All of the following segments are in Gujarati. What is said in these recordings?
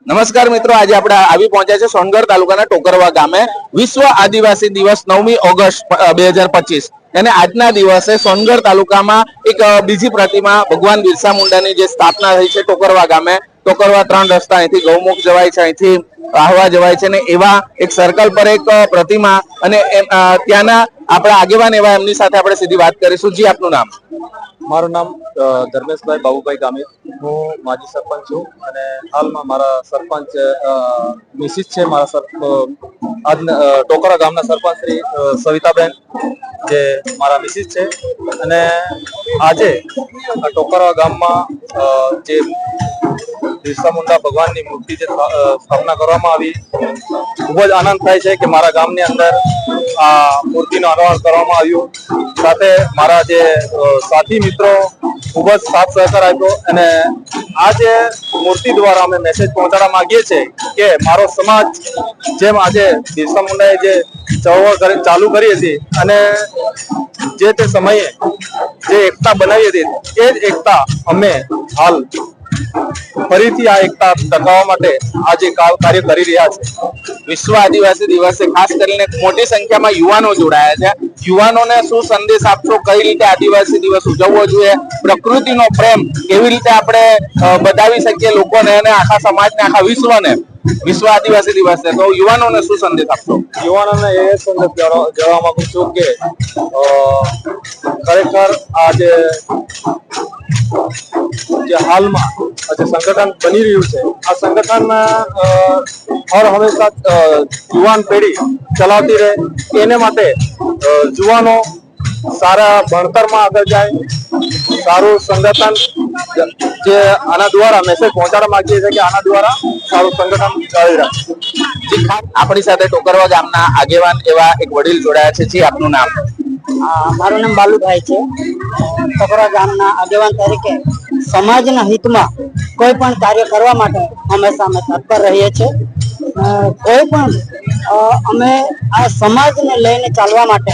નમસ્કાર મિત્રો, આજે આપણે આવી પહોંચ્યા છે સોનગઢ તાલુકાના ટોકરવા ગામે વિશ્વ આદિવાસી દિવસ 9મી ઓગસ્ટ 2025 અને આજના દિવસે સોનગઢ તાલુકામાં એક બીજી પ્રતિમા ભગવાન બિરસા મુંડાની જે સ્થાપના થઈ છે ટોકરવા ગામે. ટોકરવા 3 રસ્તા અહીંથી ગૌમુખ જવાય છે, અહીંથી આહવા જવાય છે ને એવા એક સર્કલ પર એક પ્રતિમા અને ત્યાંના આપણા આગેવાન એવા એમની સાથે આપણે સીધી વાત કરીશું. જી, આપનું નામ? મારું નામ ધર્મેશભાઈ બાબુભાઈ ગામિત. હું માજી સરપંચ છું અને હાલમાં મારા સરપંચ મિસિસ છે. આજ ટોકરા ગામના સરપંચ શ્રી સવિતાબેન જે મારા મિસિસ છે. અને આજે આ ટોકરા ગામમાં જે બિરસા મુંડા ભગવાનની મૂર્તિ જે સ્થાપના કરવામાં આવી, ખૂબ જ આનંદ થાય છે કે મારા ગામની અંદર આ મૂર્તિનું અનાવરણ કરવામાં આવ્યું. સાથે મારા જે સાથી મિત્રો ખૂબ જ સાથ સહકાર આપ્યો અને આ જે મૂર્તિ દ્વારા અમે મેસેજ પહોંચાડવા માંગીએ છીએ કે મારો સમાજ જેમ આજે બિરસા મુંડાએ જે ચળવળ ચાલુ કરી હતી અને જે તે સમયે જે એકતા બનાવી હતી એ જ એકતા અમે હાલ ફરીથી આ એકતા ટકાવવા માટે આજે કાર્ય કરી રહ્યા છે. વિશ્વ આદિવાસી દિવસે ખાસ કરીને મોટી સંખ્યામાં યુવાનો જોડાયા છે. યુવાનોને શું સંદેશ આપશો? કઈ રીતે આદિવાસી દિવસ ઉજવવો જોઈએ? પ્રકૃતિનો પ્રેમ કેવી રીતે આપણે બતાવી શકીએ લોકોને અને આખા સમાજને, આખા વિશ્વને? વિશ્વ આદિવાસી દિવસે તો યુવાનોને શું સંદેશ આપશો? યુવાનોને એ સંદેશ જણાવવા માંગુ છું કે ખરેખર આ જે હાલમાં જે સંગઠન બની રહ્યું છે, આ સંગઠન હર હંમેશા યુવાન પેઢી ચલાવતી રહે એને માટે યુવાનો સારા ભણતરમાં આગળ જાય, સારું સંગઠન જે આના દ્વારા મેસેજ પહોંચાડવા માંગીએ છીએ કે આના દ્વારા સારું સંગઠન ચાલી રહે. આપણી સાથે ટોકરવા ગામના આગેવાન એવા એક વડીલ જોડાયા છે. જી, આપનું નામ? મારું નામ બાલુભાઈ છે. ટોકરવા ગામના આગેવાન તરીકે સમાજના હિતમાં કોઈ પણ કાર્ય કરવા માટે હંમેશા અમે તત્પર રહીએ છીએ. કોઈ પણ અમે આ સમાજને લઈને ચાલવા માટે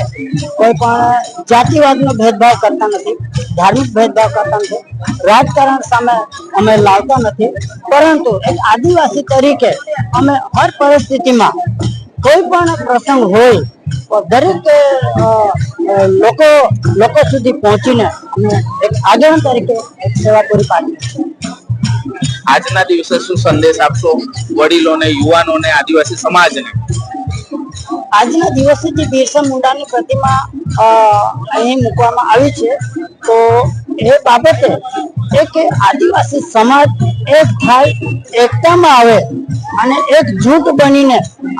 કોઈ પણ જાતિવાદનો ભેદભાવ કરતા નથી, ધાર્મિક ભેદભાવ કરતા નથી, રાજકારણ સામે અમે લાવતા નથી. પરંતુ એક આદિવાસી તરીકે અમે હર પરિસ્થિતિમાં કોઈ પણ પ્રસંગ હોય દરેક લોકો સુધી પહોંચીને અમે એક આગેવાન તરીકે એક સેવા પૂરી પાડીએ છીએ. આજના દિવસે શું સંદેશ આપશો વડીલોને, યુવાનોને, આદિવાસી સમાજને? આજના દિવસે જે બિરસા મુંડાની પ્રતિમા અહીં મૂકવામાં આવી છે, તો એ બાબતે એક આદિવાસી સમાજ એક થાય, એકતામાં આવે અને એક જૂથ બનીને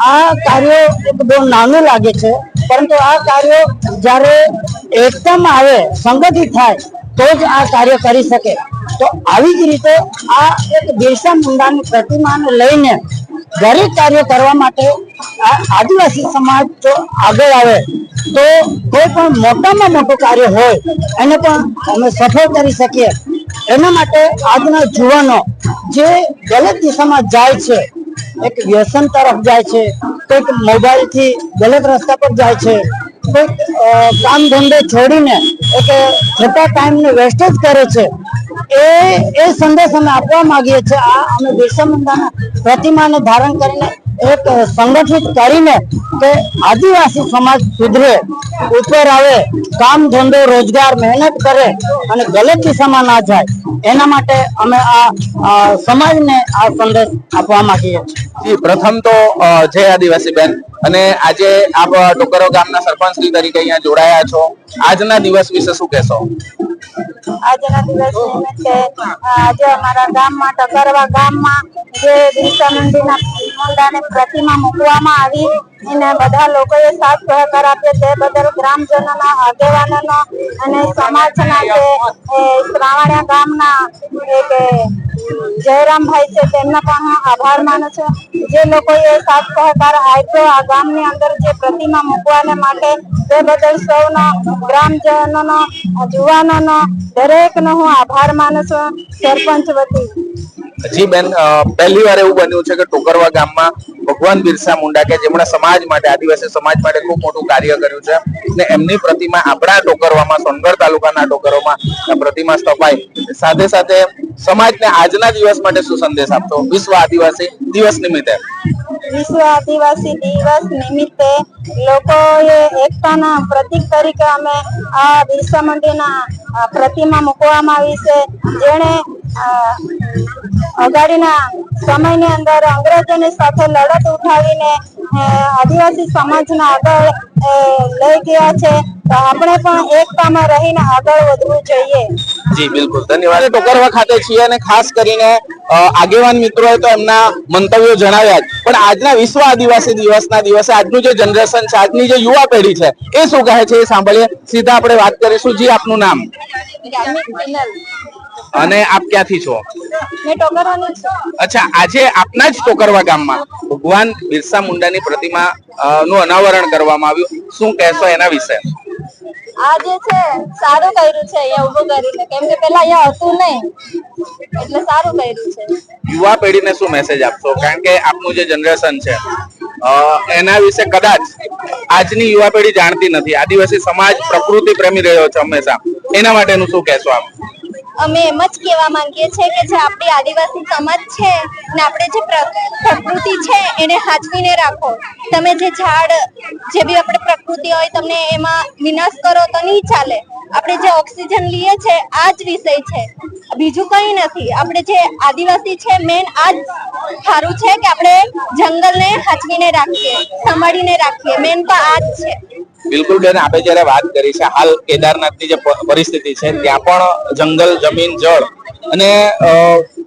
આ કાર્ય એક બહુ નાનું લાગે છે, પરંતુ આ કાર્ય જ્યારે એકતામાં આવે, સંગઠિત થાય તો જ આ કાર્ય કરી શકે. તો આવી જ રીતે આ એક બિરસા મુંડાની પ્રતિમાને લઈને દરેક કાર્ય કરવા માટે આદિવાસી સમાજ જો આગળ આવે તો કોઈ પણ મોટામાં મોટું કાર્ય હોય એને પણ અમે સફળ કરી શકીએ. એના માટે આજના યુવાનો જે ગલત દિશામાં જાય છે, એક વ્યસન તરફ જાય છે, કોઈક મોબાઈલથી ગલત રસ્તા પર જાય છે, કોઈક કામ ધંધો છોડીને એક ખોટા ટાઈમને વેસ્ટેજ કરે છે, એ સંદેશ અમે આપવા માંગીએ છીએ. આ અમે બિરસા મુંડાના પ્રતિમાને ધારણ કરીને એક સંગઠિત કરીને કે આદિવાસી સમાજ સુધરે, ઉપર આવે, કામ ધંધો રોજગાર મહેનત કરે અને ગલત દિશામાં ના જાય, એના માટે અમે આ સમાજને આ સંદેશ આપવા માંગીએ છીએ. પ્રથમ તો જય આદિવાસી બેન, અને આજે આપ ટોકરવા ગામના સરપંચ શ્રી તરીકે અહીંયા જોડાયા છો. આજના દિવસ વિશે શું કહેશો? આજના દિવસ નિમિત્તે આજે અમારા ગામમાં ટોકરવા ગામમાં જે બિરસા મુંડાની પ્રતિમા મૂકવામાં આવી એને બધા લોકોએ સાથ સહકાર આપ્યો. તે બદલ ગ્રામજનોનો, આગેવાનોનો અને સમાજના જે શ્રાવણિયા ગામના એક જયરામભાઈ છે તેમના પણ હું આભાર માનું છું. જે લોકોએ સાથ સહકાર આપ્યો આ ગામની અંદર જે પ્રતિમા મૂકવાને માટે, તે બદલ સૌનો, ગ્રામજનોનો, યુવાનોનો, દરેકનો હું આભાર માનું છું સરપંચ વતી. જી બેન, પહેલી વાર એવું બન્યું છે કે ટોકરવા ગામમાં ભગવાન બિરસા મુંડા કે જેમણે સમાજ માટે, આદિવાસી સમાજ માટે ખૂબ મોટું કાર્ય કર્યું છે ને એમની પ્રતિમા આપણા ટોકરવામાં, સોનગઢ તાલુકાના ટોકરવામાં પ્રતિમા સ્થપાઈ. સાથે સાથે સમાજને આજના દિવસ માટે શું સંદેશ આપશો વિશ્વ આદિવાસી દિવસ નિમિત્તે? વિશ્વ આદિવાસી દિવસ નિમિત્તે લોકોએ એકતાના પ્રતીક તરીકે અમે આ બિરસા મુંડાના પ્રતિમા મૂકવામાં આવી છે, જેણે અગાડીના સમયની અંદર અંગ્રેજોની સાથે લડત ઉઠાવીને આદિવાસી સમાજને આગળ લઈ ગયા છે. તો આપણે પણ એકતામાં રહીને આગળ વધવું જોઈએ. જી બિલકુલ, ધન્યવાદ. ટોકરવા ખાતે છીએ અને ખાસ કરીને આગેવાન મિત્રોએ તો એમના મંતવ્યો જણાવ્યા જ, પણ આજના વિશ્વ આદિવાસી દિવસના દિવસે આજનું જે જનરેશન છે, આજની જે યુવા પેઢી છે, એ શું કહે છે એ સાંભળીએ. સીધા આપણે વાત કરીશું. જી, આપનું નામ અને આપ ક્યાંથી છો? મેં ટોકરવાની છું. અચ્છા, આજે આપના જ ટોકરવા ગામમાં ભગવાન બિરસા મુંડાની પ્રતિમા નું અનાવરણ કરવામાં આવ્યું. શું કહેશો એના વિશે? આ જે છે સારું કર્યું છે અહીંયા ઉભું કરીને, કેમ કે પેલા અહીંયા હતું નહીં, એટલે સારું કર્યું છે. યુવા પેઢીને શું મેસેજ આપશો? કારણ કે આપનું જે જનરેશન છે એના વિશે કદાચ આજની યુવા પેઢી જાણતી નથી. આદિવાસી સમાજ પ્રકૃતિ પ્રેમી રહ્યો છે હંમેશા, એના માટેનું શું કહેશો આપ? અમે એમ જ કહેવા માંગીએ છીએ કે જે આપણી આદિવાસી સમાજ છે ને આપણે જે પ્રકૃતિ છે એને સાચવીને રાખો. તમે જે ઝાડ, જે બી આપણે પ્રકૃતિ હોય, તમને એમાં વિનાશ કરો તો નહીં ચાલે. આપણે જે ઓક્સિજન લઈએ છે આ જ વિષય છે, બીજું કંઈ નથી. આપણે જે આદિવાસી છે મેન આ જ સારું છે કે આપણે જંગલને સાચવીને રાખીએ, સંભાળીને રાખીએ. મેન તો આ જ છે. બિલકુલ બેન, આપણે જયારે વાત કરી છે હાલ કેદારનાથની જે પરિસ્થિતિ છે ત્યાં પણ જંગલ, જમીન, જળ અને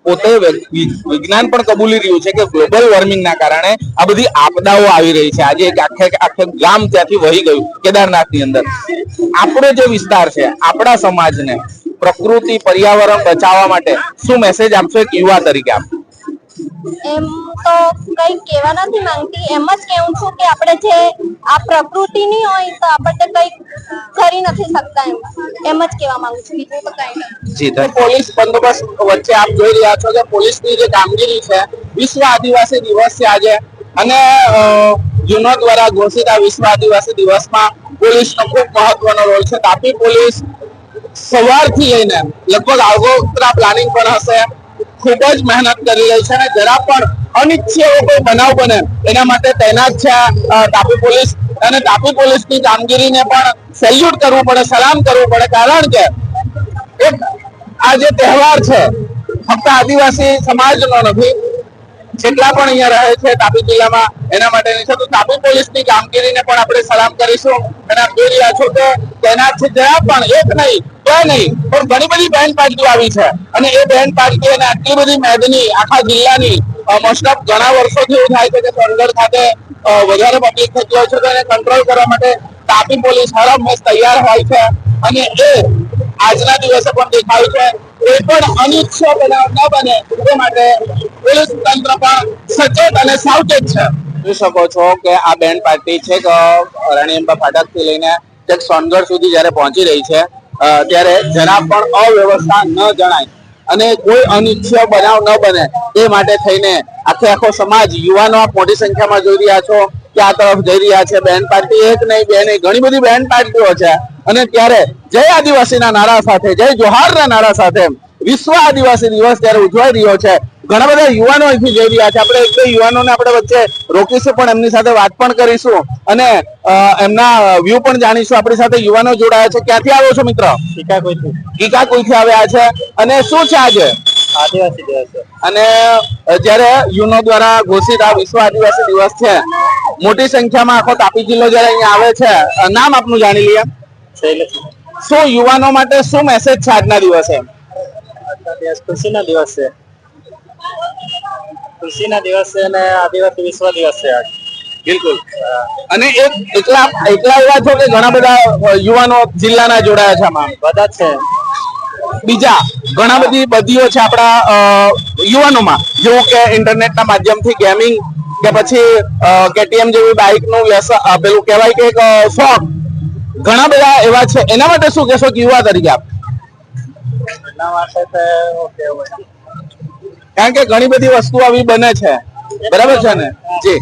પોતે વિજ્ઞાન પણ કબૂલી રહ્યું છે કે ગ્લોબલ વોર્મિંગના કારણે આ બધી આપદાઓ આવી રહી છે. આજે એક આખે ગામ ત્યાંથી વહી ગયું કેદારનાથની અંદર. આપણો જે વિસ્તાર છે, આપણા સમાજને પ્રકૃતિ, પર્યાવરણ બચાવવા માટે શું મેસેજ આપશો એક યુવા તરીકે આપ? એમ તો કઈ કહેવા નથી માંગતી, એમ જ કેવું છું કે આપણે જે આ પ્રકૃતિ ની હોય તો આપણે કઈ કરી નથી શકતા. એમ જ કહેવા માંગુ છું, બીજું તો કઈ નથી. જી, પોલીસ બંદોબસ્ત વચ્ચે આપ જોઈ રહ્યા છો કે પોલીસની જે કામગીરી છે, વિશ્વ આદિવાસી દિવસ છે આજે અને યુનો દ્વારા ઘોષિત આ વિશ્વ આદિવાસી દિવસમાં પોલીસનો ખૂબ મહત્વનો રોલ છે. તાપી પોલીસ સવારથી લઈને લગભગ આગોતરા પ્લાનિંગ પણ હશે, ખૂબ જ મહેનત કરી રહી છે અને જરા પણ અનિચ્છનીય એવો કોઈ બનાવ બને એના માટે તૈનાત છે તાપી પોલીસ. અને તાપી પોલીસની કામગીરીને પણ સેલ્યુટ કરવું પડે, સલામ કરવું પડે, કારણ કે એક આ જે તહેવાર છે ફક્ત આદિવાસી સમાજનો નથી, જેટલા પણ અહીંયા રહે છે તાપી જિલ્લામાં એના માટેની છે. તો તાપી પોલીસની કામગીરીને પણ આપણે સલામ કરીશું. અને આપ જોઈ રહ્યા છો કે તૈનાત છે, જરા પણ એક નહીં, બે નહીં, પણ ઘણી બધી બેન્ડ પાર્ટીઓ આવી છે અને એ બેન્ડ પાર્ટી અને આટલી બધી મેદની આખા જિલ્લાની મોસ્ટ ઓફ ઘણા વર્ષોથી એવું થાય છે કે સોનગઢ ખાતે વધારે પબ્લિક થતી હોય છે, તો એને કંટ્રોલ કરવા માટે તાપી પોલીસ હર હંમેશ તૈયાર હોય છે અને એ આજના દિવસે પણ દેખાયું છે. કોઈ પણ અનિચ્છનીય બનાવ ન બને તે માટે પોલીસ તંત્ર પણ સચેત અને સાવચેત છે. જોઈ શકો છો કે આ બેન્ડ પાર્ટી છે કે રાણીઅંબા ફાટક થી લઈને છેક સોનગઢ સુધી જયારે પહોંચી રહી છે ત્યારે જરા પણ અવ્યવસ્થા ન જણાય અને કોઈ અનિચ્છનીય બનાવ ન બને તે માટે થઈને આખો સમાજ, યુવાનો આપ મોટી સંખ્યામાં જોઈ રહ્યા છો કે આ તરફ જઈ રહ્યા છે. બેન્ડ પાર્ટી એક નહીં, બે નહીં, ઘણી બધી બેન્ડ પાર્ટીઓ છે અને ત્યારે જય આદિવાસીના નારા સાથે, જય જોહારના નારા સાથે વિશ્વ આદિવાસી દિવસ ત્યારે ઉજવાઈ રહ્યો છે. ઘણા બધા યુવાનો અહીંથી જઈ રહ્યા છે. આપણે એક યુવાનોને આપણે વચ્ચે રોકીશું, પણ એમની સાથે વાત પણ કરીશું અને એમના વ્યૂ પણ જાણીશું. આપણી સાથે યુવાનો જોડાયા છે. ક્યાંથી આવો છો મિત્ર? કીકાકુઈથી આવ્યા છે. અને શું છે આજે? આદિવાસી દિવસ છે. અને જયારે યુનો દ્વારા ઘોષિત આ વિશ્વ આદિવાસી દિવસ છે, મોટી સંખ્યામાં આખો તાપી જિલ્લો જયારે અહીંયા આવે છે, નામ આપનું જાણી લઈએ. શું યુવાનો માટે શું મેસેજ છે આજના દિવસે? ખુશીના દિવસ છે, ખુશીના દિવસ છે અને આદિવાસી વિશ્વ દિવસ છે આજ. બિલકુલ. અને એકલા એવા છો કે ઘણા બધા યુવાનો જિલ્લાના જોડાયા છે આમાં? બધા છે. બીજા ઘણા બધી બદીઓ છે આપણા યુવાનોમાં, જેવું કે ઇન્ટરનેટના માધ્યમથી ગેમિંગ કે પછી કેટીએમ જેવી બાઇકનું પેલું કહેવાય કે એક શોખ, ઘણા બધા એવા છે. એના માટે શું કહેશો યુવા તરીકે આપ? એના માટે કારણ કે ઘણી બધી વસ્તુ આવી બને છે, બરાબર છે ને? જી.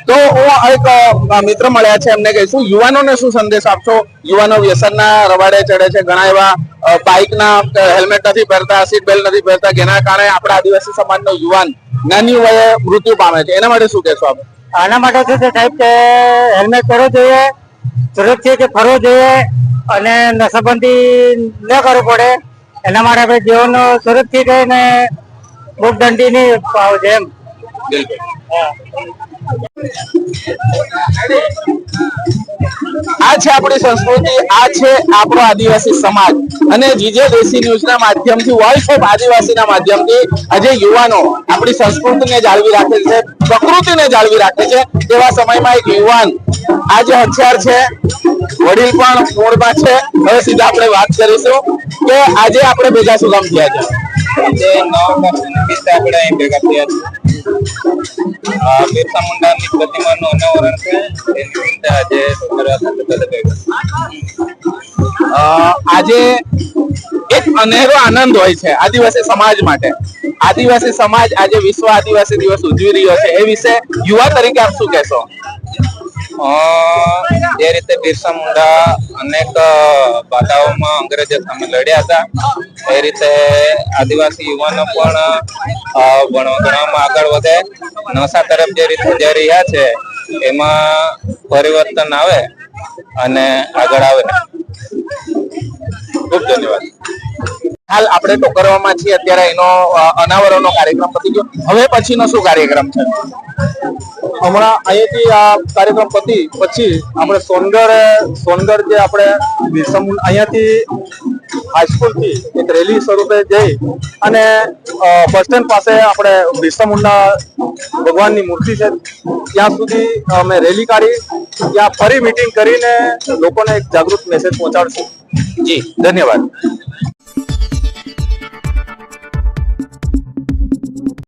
તો હું એક મિત્ર મળ્યા છે, એમને કહીશું, યુવાનોને શું સંદેશ આપશો? યુવાનો વ્યસનના રવાડે ચડે છે, ઘણા એવા બાઇકના હેલ્મેટ નથી પહેરતા, સીટ બેલ્ટ નથી પહેરતા, જેના કારણે આપણા આદિવાસી સમાજનો યુવાન નાની વયે મૃત્યુ પામે છે. એના માટે શું કહેશો આપ? આના માટે શું છે સાહેબ કે હેલ્મેટ પહેરવું જોઈએ, સુરક્ષિત ફરવું જોઈએ અને નશાબંધી ન કરવું પડે. એના માટે આપણે જીવન સુરક્ષિત અને ભૂખદંડી નહીં પાવું છે એમ. આ છે આપણી સંસ્કૃતિ, આ છે આપણો આદિવાસી સમાજ. અને જીજે દેશી ન્યૂઝના માધ્યમથી, વોઇસ ઓફ આદિવાસીના માધ્યમથી આજે યુવાનો આપણી સંસ્કૃતિને જાળવી રાખે છે, પ્રકૃતિને જાળવી રાખે છે. તેવા સમયમાં એક યુવાન આ જે હથિયાર છે, વડીલ પણ મૂળમાં છે. હવે સીધા આપણે વાત કરીશું કે આજે આપણે ભેગા શું કામ થયા છે? આજે 9 ઓગસ્ટ નિમિત્તે આપણે અહીં ભેગા થયા છીએ. બિરસા મુંડાની પ્રતિમાનું અનાવરણ છે, એ નિમિત્તે આજે કરવા સાથે બધા ભેગા. આજે એક અનેરો આનંદ હોય છે આદિવાસી સમાજ માટે. આદિવાસી સમાજ આજે વિશ્વ આદિવાસી દિવસ ઉજવી રહ્યો છે, એ વિશે યુવા તરીકે આપ શું કહેશો? જે રીતે બિરસા મુંડા અનેક બાધાઓમાં અંગ્રેજો સામે લડ્યા હતા, એ રીતે આદિવાસી યુવાનો પણ ભણવામાં આગળ વધે, નશા તરફ જે રીતે જઈ રહ્યા છે એમાં પરિવર્તન આવે અને આગળ આવે. ખૂબ ધન્યવાદ. હાલ આપણે ટોકરવામાં છીએ, અત્યારે એનો અનાવરણનો કાર્યક્રમ પતી ગયો. હવે પછીનો શું કાર્યક્રમ છે? હમણાં અહીંયાથી આ કાર્યક્રમ પછી આપણે સોનગઢ જે આપણે બિરસા મુંડા અહીંયાથી હાઈસ્કૂલ થી એક રેલી સ્વરૂપે જઈ અને બસ સ્ટેન્ડ પાસે આપણે બિરસા મુંડા ભગવાનની મૂર્તિ છે ત્યાં સુધી અમે રેલી કાઢી, ત્યાં ફરી મીટિંગ કરીને લોકોને એક જાગૃત મેસેજ પહોંચાડશું. જી, ધન્યવાદ.